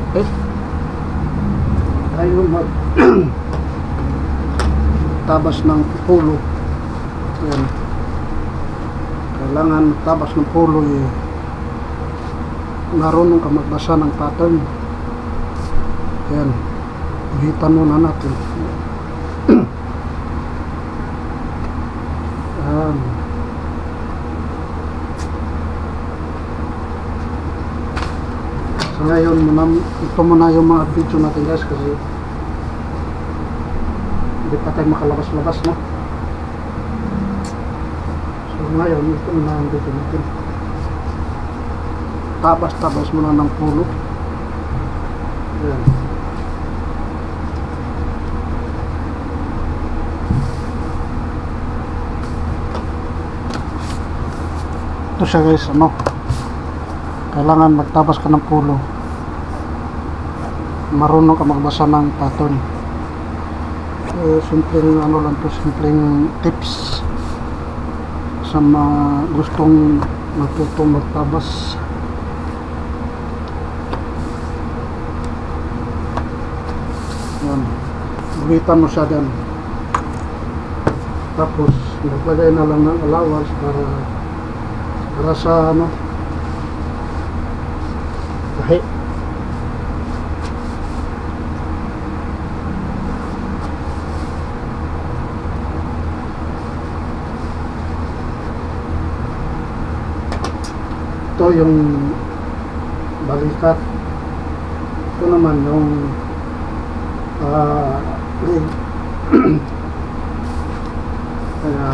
Okay, tayo mag tabas ng pulo. Ayan. Kailangan tabas ng pulo marunong ka magbasa ng pattern. Ayan, uhitan muna natin. Ayan. So ngayon ito muna yung mga video natin guys, kasi hindi pa tayo makalabas-labas, no? So ngayon ito muna ang video natin. Tabas-tabas muna ng pulo. Ayan. Ito siya guys, ano, kailangan magtabas ka ng pulo, marunong ka magbasa ng pattern. So simpleng ano lang to, simpleng tips sa mga gustong matutong magtabas. Yan, ulitan mo siya dyan, tapos maglagay na lang ng allowance para sa ano, tahi. Ito yung balikat. Ito naman yung kaya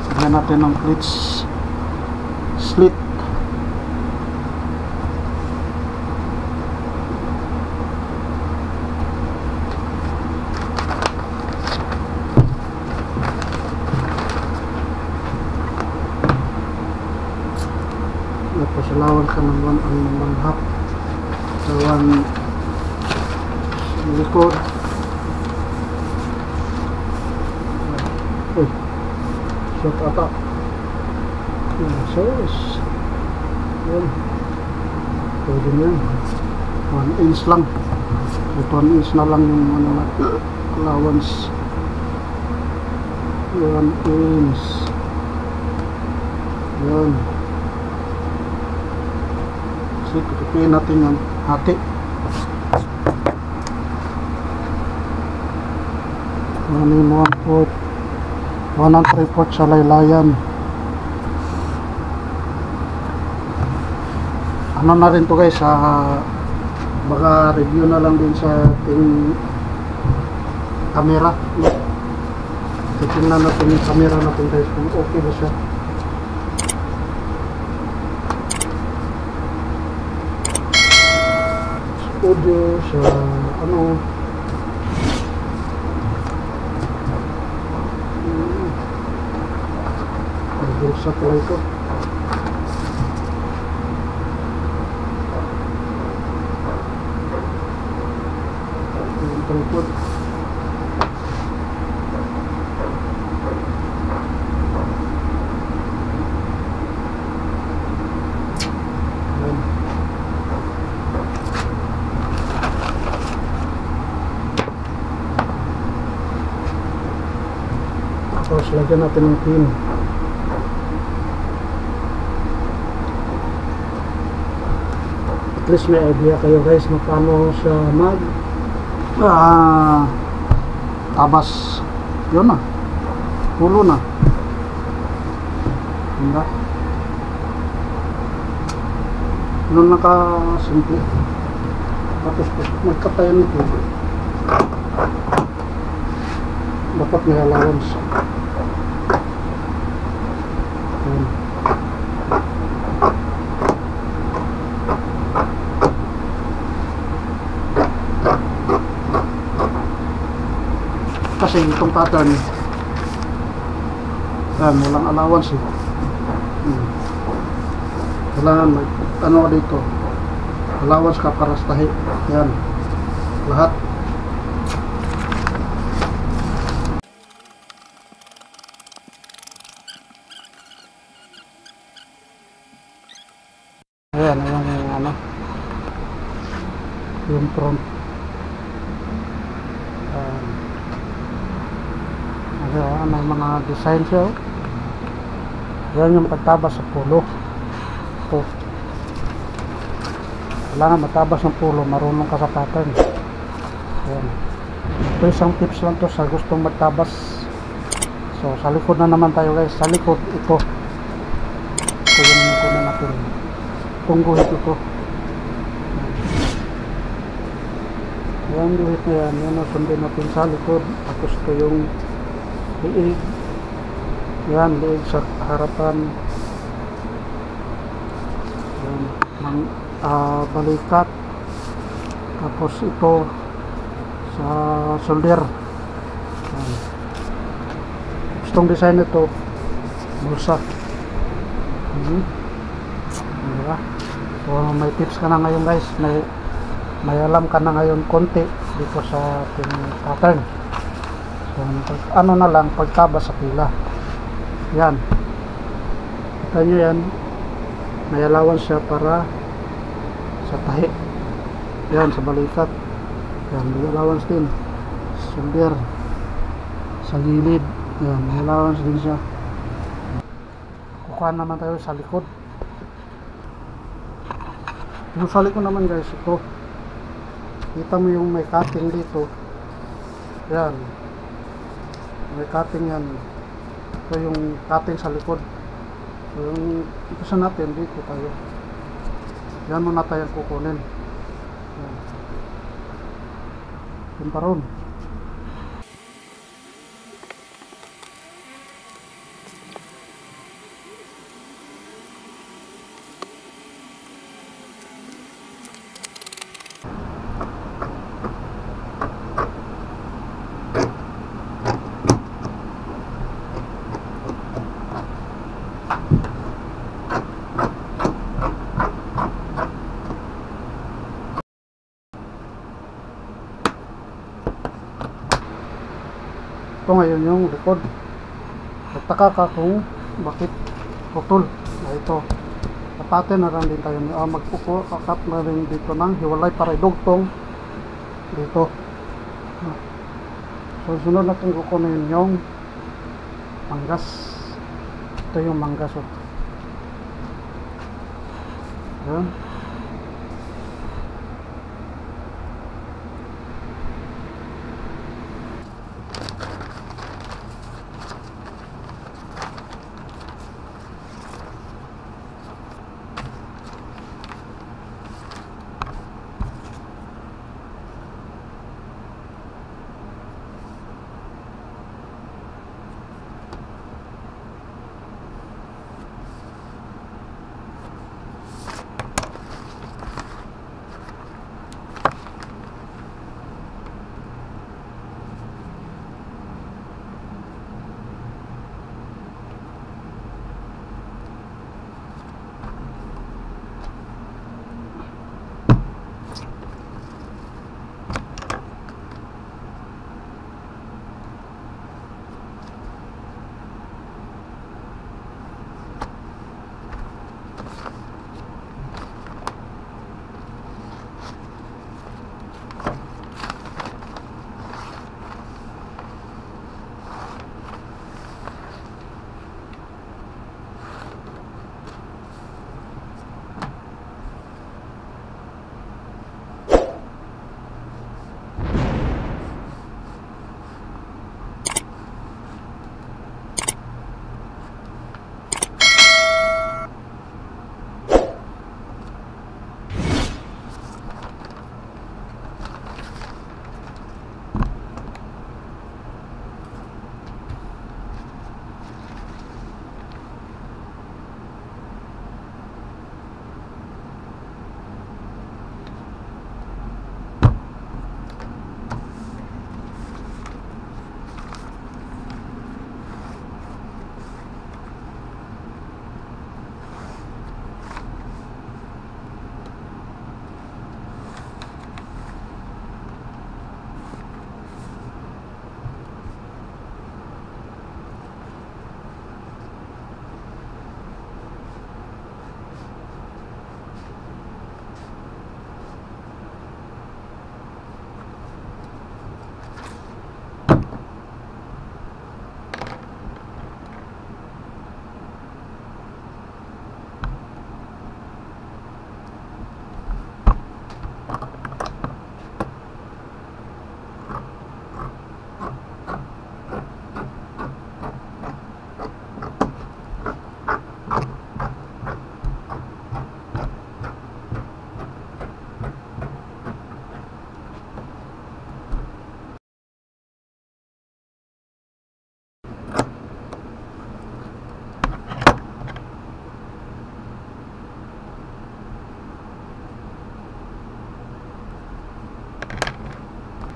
lagyan natin ng clutch slit. Tapos alawan ka ng 1.5 alawan sa likod. Uy, short ata. So yan, pwede na yan, 1 inch lang. So 1 inch na lang yung ano, allowance, 1 inch. Yan, kasi tutupiin natin yan hati. 1 3/4 sa laylayan. Ano na rin to guys, baka review na lang din sa ating camera. Titingnan natin yung camera natin guys kung okay ba siya. Audio sa ano, sa pala ito. Yung tripod. Tapos lagyan natin ng pin. At least may idea kayo guys na paano siya mag tabas. Yun na, pulo na, diba? Yun nakasimple. Tapos magkatayo nito, dapat may allowance. Yun. Kasi itong pattern yan, walang allowance eh. Kailangan ano dito, allowance ka para sa tahi. Yan, lahat. Ayan, yung ano, yung front. Ayan, may mga design siya. Ayan yung pagtabas sa pulo. Ito. Kailangan matabas ng pulo, marunong ka sa pattern. Ayan. Ito isang tips lang to sa gustong magtabas. So, sa likod na naman tayo guys. Sa likod, ito. Ito yung kunin natin. Itong guhit ito. Ayan, guhit na yan. Yan ang sundin natin sa likod. Tapos ito yung liig. Yan, liig sa harapan. Yan, balikat. Tapos ito sa shoulder. Yan. Gustong design ito, bulsa. Diba? So may tips ka na ngayon guys, may alam ka na ngayon konti dito sa ating pattern. So ano na lang, pagtabas sa pila. Yan, kita nyo yan, may allowance siya para sa tahi. Yan, sa balikat. Yan, may allowance din sa shoulder, sa gilid. Yan, may allowance din siya. Kukuha naman tayo sa likod. Yung sa likod naman guys, ito kita mo yung may cutting dito. Yan, may cutting yan. Ito yung cutting sa likod. So yung ipasa natin dito tayo. Yan muna tayo kukunin. Yan, yung paron. Ito ngayon yung likod. Nagtaka ka kung bakit putol. Ito, tapatin na lang din tayo. Magpukakat na rin dito ng hiwalay para idugtong dito. So sunod natin kukunin yung manggas. Ito yung manggas. Yan.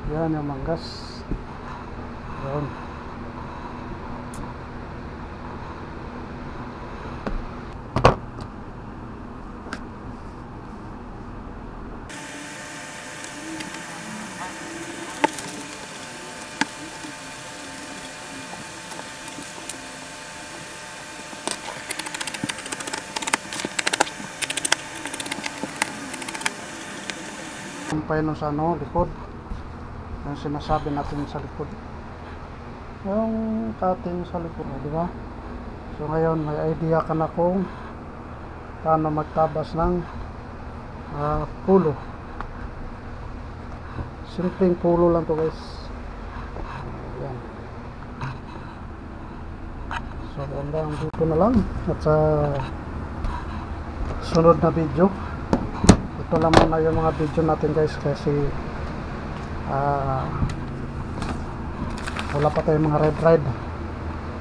Yan yung manggas. Yan. Kumpay no sa ano, likod. Yung sinasabi natin sa likod. Yung cutting sa likod, di ba? So ngayon may idea ka na kung paano magtabas ng pulo. Simpleng pulo lang to guys. Ayan. So hanggang dito na lang at sa sunod na video. Ito lang muna yung mga video natin guys kasi wala pa tayong mga ride.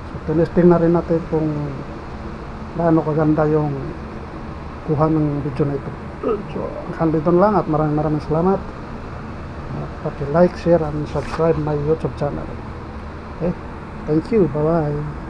So tinesting na rin natin kung gaano kaganda yung kuha ng video na ito. So hanggang dito lang at maraming salamat. Pati like, share and subscribe my YouTube channel. Okay, thank you, bye bye.